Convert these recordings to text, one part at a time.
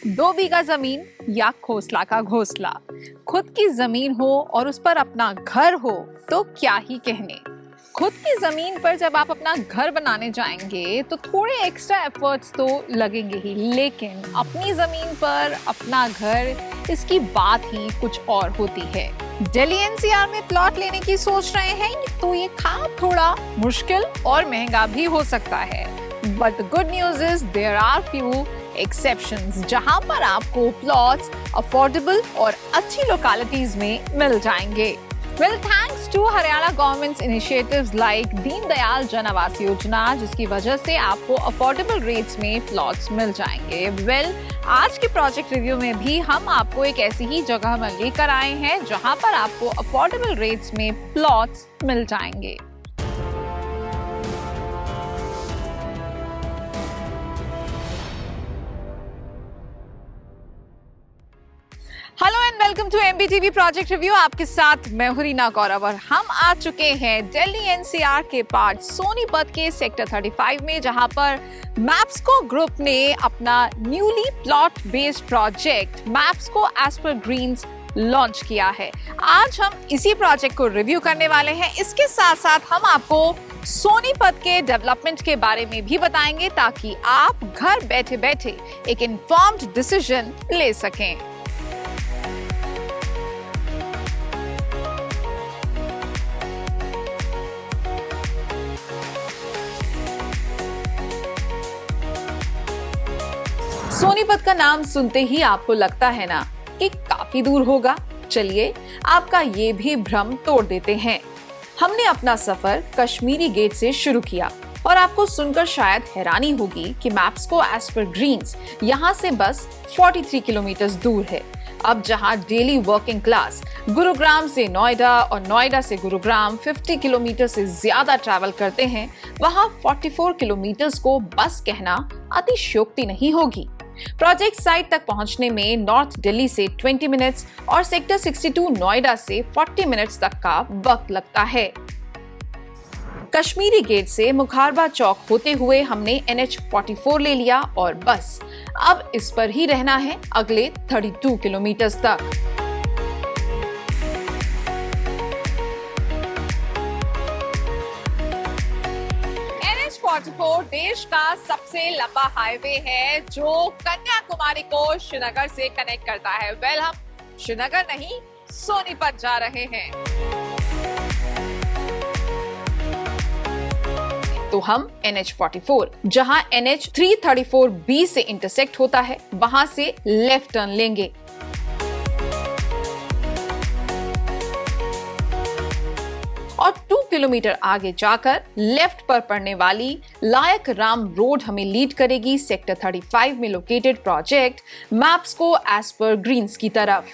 2 बीघा जमीन या खोसला का घोंसला, खुद की जमीन हो और उस पर अपना घर हो तो क्या ही कहने। खुद की जमीन पर जब आप अपना घर बनाने जाएंगे तो थोड़े एक्स्ट्रा एफर्ट्स तो लगेंगे ही, लेकिन अपनी जमीन पर अपना घर, इसकी बात ही कुछ और होती है। दिल्ली एनसीआर में प्लॉट लेने की सोच रहे हैं तो ये काम थोड़ा मुश्किल और महंगा भी हो सकता है, but the good news is there are few exceptions जहां पर आपको प्लॉट्स अफोर्डेबल और अच्छी लोकेलिटीज में मिल जाएंगे। Well, thanks to Haryana governments initiatives like Deen Dayal जन आवास योजना, जिसकी वजह से आपको अफोर्डेबल रेट्स में प्लॉट्स मिल जाएंगे। आज के प्रोजेक्ट रिव्यू में भी हम आपको एक ऐसी ही जगह में लेकर आए हैं जहां पर आपको अफोर्डेबल रेट्स में प्लॉट्स मिल जाएंगे। Hello and welcome to MBTV project review. आपके साथ मैं हूं रीना गौरव और हम आ चुके हैं दिल्ली एनसीआर के पार्ट सोनीपत के सेक्टर 35 में, जहां पर मैप्सको ग्रुप ने अपना newly plot based project Mapsko Aspire Greens launch किया है। आज हम इसी प्रोजेक्ट को रिव्यू करने वाले हैं। इसके साथ साथ हम आपको सोनीपत के डेवलपमेंट के बारे में भी बताएंगे ताकि आप घर बैठे बैठे एक इन्फॉर्म्ड डिसीजन ले सकें। सोनीपत का नाम सुनते ही आपको लगता है ना कि काफी दूर होगा। चलिए आपका ये भी भ्रम तोड़ देते हैं। हमने अपना सफर कश्मीरी गेट से शुरू किया और आपको सुनकर शायद हैरानी होगी कि मैप्सको एज पर ग्रीन्स यहाँ से बस 43 किलोमीटर दूर है। अब जहां डेली वर्किंग क्लास गुरुग्राम से नोएडा और नोएडा से गुरुग्राम 50 किलोमीटर से ज्यादा ट्रैवल करते हैं, वहां 44 किलोमीटर को बस कहना अतिशयोक्ति नहीं होगी। प्रोजेक्ट साइट तक पहुंचने में नॉर्थ दिल्ली से 20 मिनट्स और सेक्टर 62 नोएडा से 40 मिनट्स तक का वक्त लगता है। कश्मीरी गेट से मुखारबा चौक होते हुए हमने NH44 ले लिया और बस अब इस पर ही रहना है अगले 32 किलोमीटर तक। NH44 देश का सबसे लंबा हाईवे है जो कन्याकुमारी को श्रीनगर से कनेक्ट करता है। हम श्रीनगर नहीं, सोनीपत जा रहे हैं। तो हम NH44 जहां NH334B से इंटरसेक्ट होता है, वहां से लेफ्ट टर्न लेंगे। और 2 किलोमीटर आगे जाकर लेफ्ट पर पड़ने वाली लायक राम रोड हमें लीड करेगी सेक्टर 35 में located project Mapsko Aspire Greens की तरफ।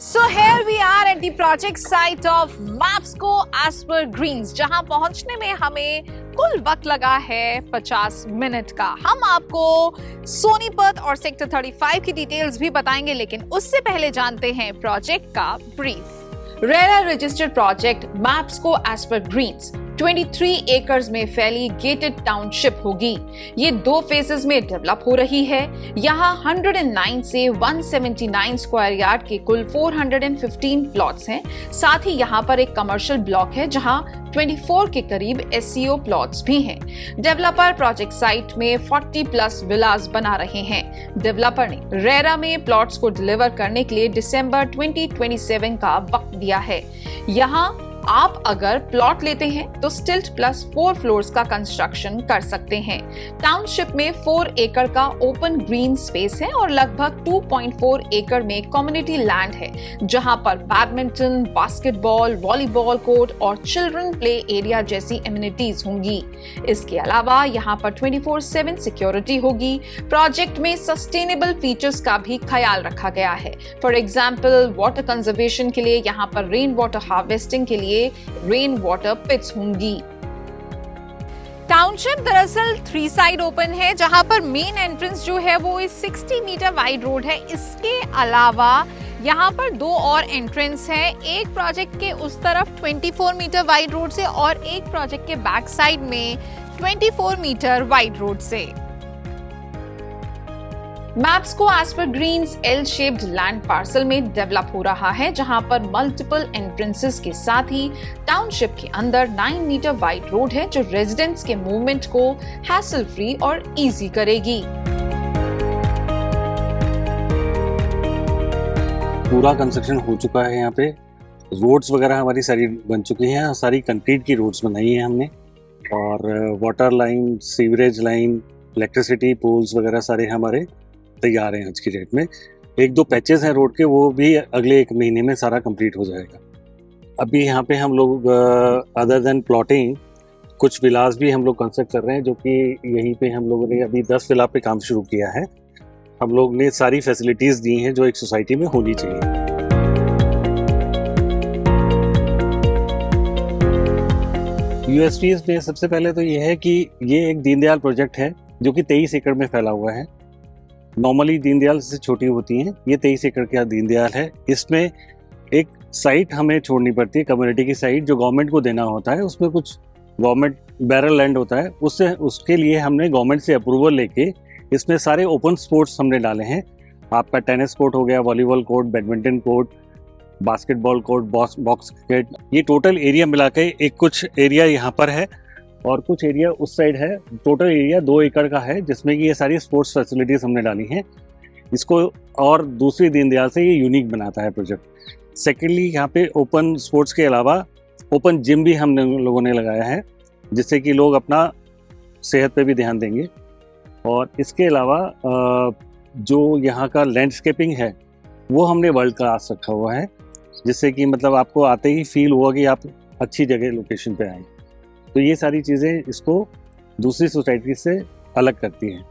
So here we are at the project site of मैप्सको as per greens, जहां पहुंचने में हमें कुल वक्त लगा है 50 मिनट का। हम आपको सोनीपत और सेक्टर 35 की डिटेल्स भी बताएंगे, लेकिन उससे पहले जानते हैं प्रोजेक्ट का brief. RERA registered project Mapsko as per greens 23 acres में फैली गेटेड टाउनशिप होगी। ये 2 फेजेस में डेवलप हो रही है। यहाँ 109 से 179 स्क्वायर यार्ड के कुल 415 प्लॉट्स हैं। साथ ही यहाँ पर एक कमर्शियल ब्लॉक है जहाँ 24 के करीब SCO प्लॉट्स भी हैं। डेवलपर प्रोजेक्ट साइट में 40+ विलास बना रहे हैं। डेवलपर ने रेरा में प्लॉट्स को डिलीवर करने के लिए दिसंबर 2027 का वक्त दिया है। यहाँ आप अगर प्लॉट लेते हैं तो स्टिल्ट प्लस 4 फ्लोर्स का कंस्ट्रक्शन कर सकते हैं। टाउनशिप में 4 एकड़ का ओपन ग्रीन स्पेस है और लगभग 2.4 एकड़ में कम्युनिटी लैंड है, जहां पर बैडमिंटन, बास्केटबॉल, वॉलीबॉल कोर्ट और चिल्ड्रन प्ले एरिया जैसी एमिनिटीज होंगी। इसके अलावा यहां पर 24/7 सिक्योरिटी होगी। प्रोजेक्ट में सस्टेनेबल फीचर्स का भी ख्याल रखा गया है। फॉर एग्जाम्पल, वाटर कंजर्वेशन के लिए यहाँ पर रेन वाटर हार्वेस्टिंग के लिए रेन वाटर पिट्स होंगी। टाउनशिप दरअसल 3 साइड ओपन है, जहां पर मेन एंट्रेंस जो है वो इस 60 मीटर वाइड रोड है। इसके अलावा यहाँ पर 2 और एंट्रेंस है, एक प्रोजेक्ट के उस तरफ 24 मीटर वाइड रोड से और एक प्रोजेक्ट के बैक साइड में 24 मीटर वाइड रोड से। Mapsko Aspire Greens L shaped land parcel में डेवलप हो रहा है, जहां पर मल्टीपल एंट्रेंसेस के साथ ही टाउनशिप के अंदर 9 मीटर वाइड रोड है, जो रेजिडेंट्स के मूवमेंट को हैसल फ्री और इजी करेगी। पूरा कंस्ट्रक्शन हो चुका है। यहाँ पे रोड्स वगैरह हमारी सारी बन चुकी हैं, सारी कंक्रीट की रोड्स बनाई हैं हमने, और water line, sewerage line, electricity poles वगैरह सारे हमारे तैयार हैं आज की डेट में। 1-2 पैचेस हैं रोड के, वो भी अगले 1 महीने में सारा कंप्लीट हो जाएगा। अभी यहाँ पे हम लोग अदर देन प्लॉटिंग कुछ विलास भी हम लोग कंस्ट्रक्ट कर रहे हैं, जो कि यहीं पे हम लोगों ने अभी 10 विला पे काम शुरू किया है। हम लोग ने सारी फैसिलिटीज़ दी हैं जो एक सोसाइटी में होनी चाहिए। यूएसपीएस में सबसे पहले तो ये है कि ये एक दीनदयाल प्रोजेक्ट है जो कि 23 एकड़ में फैला हुआ है। नॉर्मली दीनदयाल से छोटी होती हैं, ये 23 एकड़ का दीनदयाल है। इसमें एक साइट हमें छोड़नी पड़ती है, कम्युनिटी की साइट, जो गवर्नमेंट को देना होता है। उसमें कुछ गवर्नमेंट बैरल लैंड होता है, उसके लिए हमने गवर्नमेंट से अप्रूवल लेके इसमें सारे ओपन स्पोर्ट्स हमने डाले हैं। आपका टेनिस कोर्ट हो गया, volleyball court, badminton court, basketball court, box cricket, ये टोटल एरिया मिला के एक कुछ एरिया यहाँ पर है और कुछ एरिया उस साइड है। टोटल एरिया 2 एकड़ का है, जिसमें कि ये सारी स्पोर्ट्स फैसिलिटीज हमने डाली हैं। इसको और दूसरी दीनदयाल से ये यूनिक बनाता है प्रोजेक्ट। सेकेंडली, यहाँ पे ओपन स्पोर्ट्स के अलावा ओपन जिम भी हम लोगों ने लगाया है, जिससे कि लोग अपना सेहत पे भी ध्यान देंगे। और इसके अलावा जो यहाँ का लैंडस्केपिंग है वो हमने वर्ल्ड क्लास रखा हुआ है, जिससे कि मतलब आपको आते ही फील हुआ कि आप अच्छी जगह लोकेशन पे आए। तो ये सारी चीज़ें इसको दूसरी सोसाइटी से अलग करती हैं।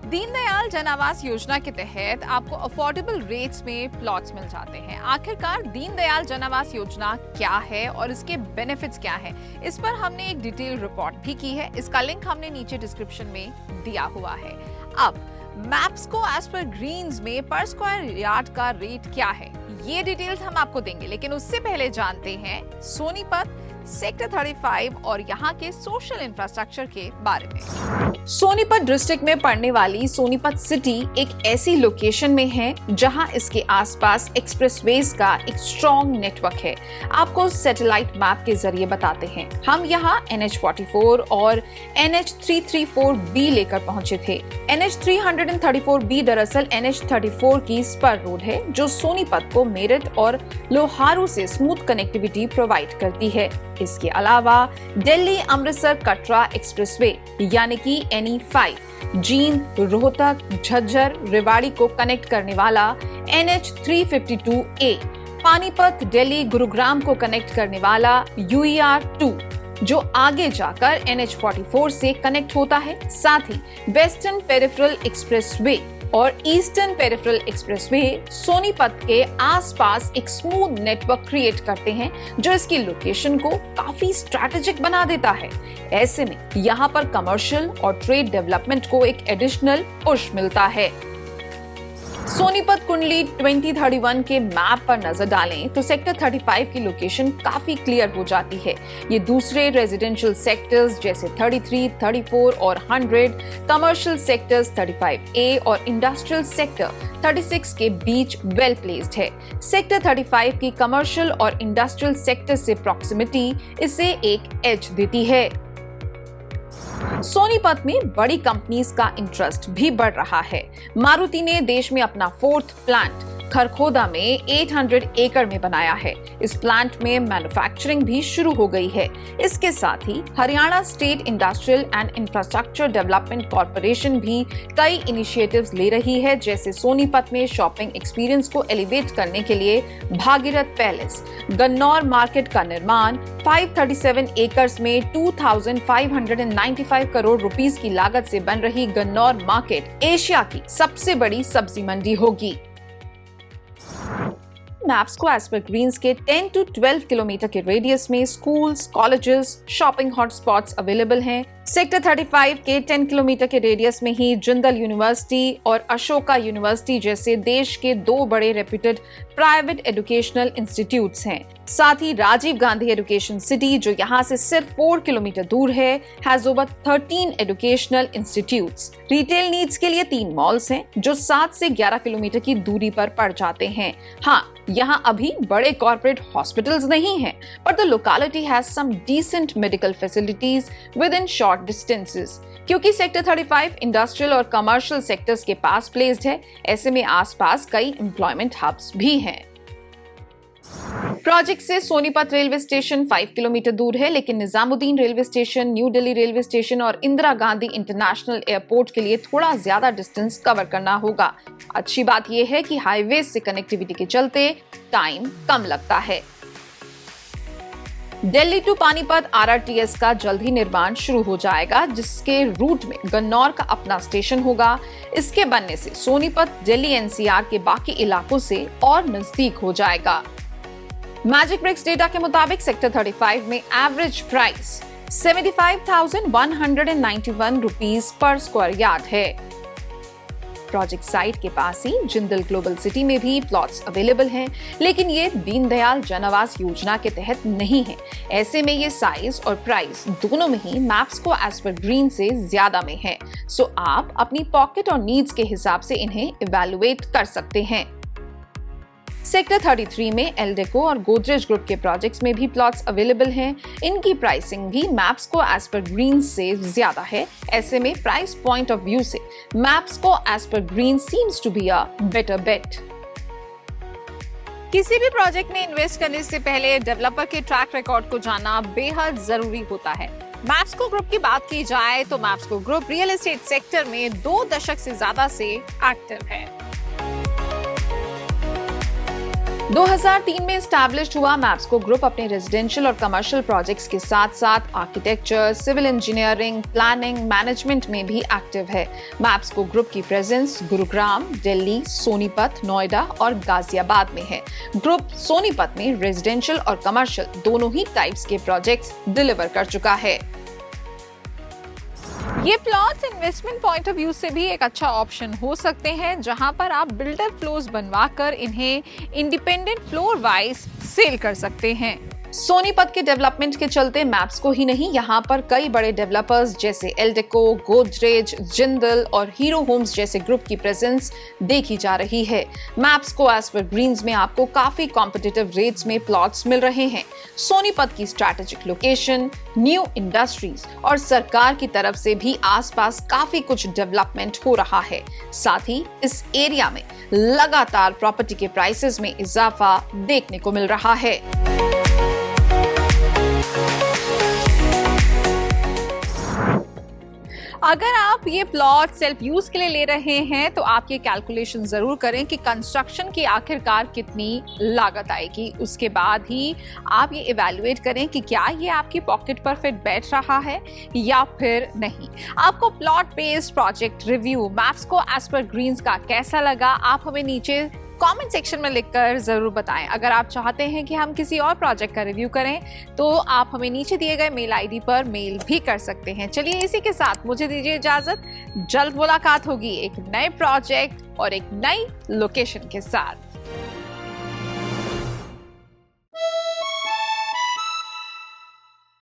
दीनदयाल जन आवास योजना के तहत आपको अफोर्डेबल रेट्स में प्लॉट्स मिल जाते हैं। आखिरकार दीनदयाल जन आवास योजना क्या है और इसके बेनिफिट्स क्या है, इस पर हमने एक डिटेल रिपोर्ट भी की है। इसका लिंक हमने नीचे डिस्क्रिप्शन में दिया हुआ है। अब मैप्सको एस्पर ग्रीन्स में पर स्क्वायर यार्ड का रेट क्या है, ये डिटेल्स हम आपको देंगे, लेकिन उससे पहले जानते हैं सोनीपत सेक्टर 35 और यहाँ के सोशल इंफ्रास्ट्रक्चर के बारे में। सोनीपत डिस्ट्रिक्ट में पड़ने वाली सोनीपत सिटी एक ऐसी लोकेशन में है जहाँ इसके आसपास एक्सप्रेसवेज का एक स्ट्रॉन्ग नेटवर्क है। आपको सैटेलाइट मैप के जरिए बताते हैं। हम यहाँ NH44 और NH334B लेकर पहुंचे थे। NH334B दरअसल NH34 की स्पर रोड है, जो सोनीपत को मेरठ और लोहारू से स्मूथ कनेक्टिविटी प्रोवाइड करती है। इसके अलावा दिल्ली अमृतसर कटरा एक्सप्रेसवे यानी कि NE5, जींद, रोहतक, झज्जर, रेवाड़ी को कनेक्ट करने वाला NH352A, पानीपत, दिल्ली, गुरुग्राम को कनेक्ट करने वाला UER2, जो आगे जाकर NH44 से कनेक्ट होता है। साथ ही वेस्टर्न पेरिफेरल एक्सप्रेसवे और ईस्टर्न पेरिफेरल एक्सप्रेसवे सोनीपत के आसपास एक स्मूथ नेटवर्क क्रिएट करते हैं, जो इसकी लोकेशन को काफी स्ट्रैटेजिक बना देता है। ऐसे में यहाँ पर कमर्शियल और ट्रेड डेवलपमेंट को एक एडिशनल पुश मिलता है। सोनीपत कुंडली 2031 के मैप पर नजर डालें तो सेक्टर 35 की लोकेशन काफी क्लियर हो जाती है। ये दूसरे रेजिडेंशियल सेक्टर्स जैसे 33, 34 और 100, कमर्शियल सेक्टर्स 35A और इंडस्ट्रियल सेक्टर 36 के बीच वेल प्लेस्ड है। सेक्टर 35 की कमर्शियल और इंडस्ट्रियल सेक्टर से प्रॉक्सिमिटी इसे एक एज देती है। सोनीपत में बड़ी कंपनीज का इंटरेस्ट भी बढ़ रहा है। मारुति ने देश में अपना 4th प्लांट खरखोदा में 800 एकड़ में बनाया है। इस प्लांट में मैन्युफैक्चरिंग भी शुरू हो गई है। इसके साथ ही Haryana state industrial and infrastructure development corporation भी कई इनिशिएटिव्स ले रही है, जैसे सोनीपत में शॉपिंग एक्सपीरियंस को एलिवेट करने के लिए भागीरथ पैलेस, गन्नौर मार्केट का निर्माण 537 एकर्स में 2595 करोड़ रुपीस की लागत से बन रही गन्नौर मार्केट एशिया की सबसे बड़ी सब्जी मंडी होगी। मैप्सको एस्पर ग्रीन्स के 10 to 12 किलोमीटर के रेडियस में schools, colleges, shopping hotspots available हैं। सेक्टर 35 के 10 किलोमीटर के रेडियस में ही जिंदल यूनिवर्सिटी और अशोका यूनिवर्सिटी जैसे देश के 2 बड़े रेप्यूटेड प्राइवेट एजुकेशनल इंस्टीट्यूट्स हैं। साथ ही राजीव गांधी एजुकेशन सिटी, जो यहाँ से सिर्फ 4 किलोमीटर दूर है, has over 13 educational institutes. Retail needs के लिए 3 मॉल्स हैं जो 7 से 11 किलोमीटर की दूरी पर पड़ जाते हैं। हाँ, यहाँ अभी बड़े कॉर्पोरेट हॉस्पिटल्स नहीं हैं, but the locality has some decent medical facilities within short distances। क्योंकि सेक्टर 35 इंडस्ट्रियल और कमर्शियल सेक्टर्स के पास प्लेस्ड है, ऐसे में आसपास कई एम्प्लॉयमेंट हब्स भी हैं। प्रोजेक्ट से सोनीपत रेलवे स्टेशन 5 किलोमीटर दूर है, लेकिन Nizamuddin railway station, new Delhi railway station और इंदिरा गांधी इंटरनेशनल एयरपोर्ट के लिए थोड़ा ज्यादा डिस्टेंस कवर करना होगा। अच्छी बात यह है कि हाईवे से कनेक्टिविटी के चलते टाइम कम लगता है। दिल्ली टू पानीपत RRTS का जल्द ही निर्माण शुरू हो जाएगा, जिसके रूट में गन्नौर का अपना स्टेशन होगा। इसके बनने से सोनीपत दिल्ली NCR के बाकी इलाकों से और नजदीक हो जाएगा। मैजिक ब्रिक्स डेटा के मुताबिक सेक्टर 35 में एवरेज प्राइस 75,191 रुपीस पर स्क्वायर यार्ड है। प्रोजेक्ट साइट के पास ही जिंदल ग्लोबल सिटी में भी प्लॉट्स अवेलेबल हैं, लेकिन ये दीनदयाल जन आवास योजना के तहत नहीं है। ऐसे में ये साइज और प्राइस दोनों में ही मैप्सको एज पर ग्रीन से ज्यादा में है। सो आप अपनी पॉकेट और नीड्स के हिसाब से इन्हें इवैल्यूएट कर सकते हैं। सेक्टर 33 में एल्डेको और गोदरेज ग्रुप के प्रोजेक्ट्स में भी प्लॉट्स अवेलेबल हैं। इनकी प्राइसिंग भी मैप्सको एज पर ग्रीन से ज्यादा है। ऐसे में प्राइस पॉइंट ऑफ व्यू से Mapsko Aspire Green seems to be a better bet. किसी भी प्रोजेक्ट में इन्वेस्ट करने से पहले डेवलपर के ट्रैक रिकॉर्ड को जानना बेहद जरूरी होता है। मैप्सको ग्रुप की बात की जाए तो मैप्सको ग्रुप रियल एस्टेट सेक्टर में 2 दशक से ज्यादा से एक्टिव है। 2003 में एस्टैब्लिश्ड हुआ मैप्सको ग्रुप अपने रेजिडेंशियल और कमर्शियल प्रोजेक्ट्स के साथ साथ architecture, civil engineering, planning, management में भी एक्टिव है। मैप्सको ग्रुप की प्रेजेंस गुरुग्राम, दिल्ली, सोनीपत, नोएडा और गाजियाबाद में है। ग्रुप सोनीपत में रेजिडेंशियल और कमर्शियल दोनों ही टाइप्स के प्रोजेक्ट्स डिलीवर कर चुका है। ये plots investment point of view से भी एक अच्छा ऑप्शन हो सकते हैं, जहां पर आप बिल्डर फ्लोर्स बनवाकर इन्हें इंडिपेंडेंट फ्लोर वाइज सेल कर सकते हैं। सोनीपत के डेवलपमेंट के चलते मैप्सको ही नहीं, यहाँ पर कई बड़े डेवलपर्स जैसे एल्डेको, गोदरेज, जिंदल और हीरो होम्स जैसे ग्रुप की प्रेजेंस देखी जा रही है। मैप्सको एज पर ग्रीन्स में आपको काफी कॉम्पिटिटिव रेट्स में प्लॉट्स मिल रहे हैं। सोनीपत की स्ट्रैटेजिक लोकेशन, न्यू इंडस्ट्रीज और सरकार की तरफ से भी आसपास काफी कुछ डेवलपमेंट हो रहा है। साथ ही इस एरिया में लगातार प्रॉपर्टी के प्राइसेस में इजाफा देखने को मिल रहा है। अगर आप ये प्लॉट सेल्फ यूज के लिए ले रहे हैं तो आप ये कैलकुलेशन जरूर करें कि कंस्ट्रक्शन की आखिरकार कितनी लागत आएगी। उसके बाद ही आप ये इवैल्यूएट करें कि क्या ये आपकी पॉकेट पर फिट बैठ रहा है या फिर नहीं। आपको plot based project review Mapsko Aspire Greens का कैसा लगा, आप हमें नीचे कमेंट सेक्शन में लिखकर जरूर बताएं। अगर आप चाहते हैं कि हम किसी और प्रोजेक्ट का रिव्यू करें तो आप हमें नीचे दिए गए मेल आईडी पर मेल भी कर सकते हैं। चलिए इसी के साथ मुझे दीजिए इजाजत। जल्द मुलाकात होगी एक नए प्रोजेक्ट और एक नई लोकेशन के साथ।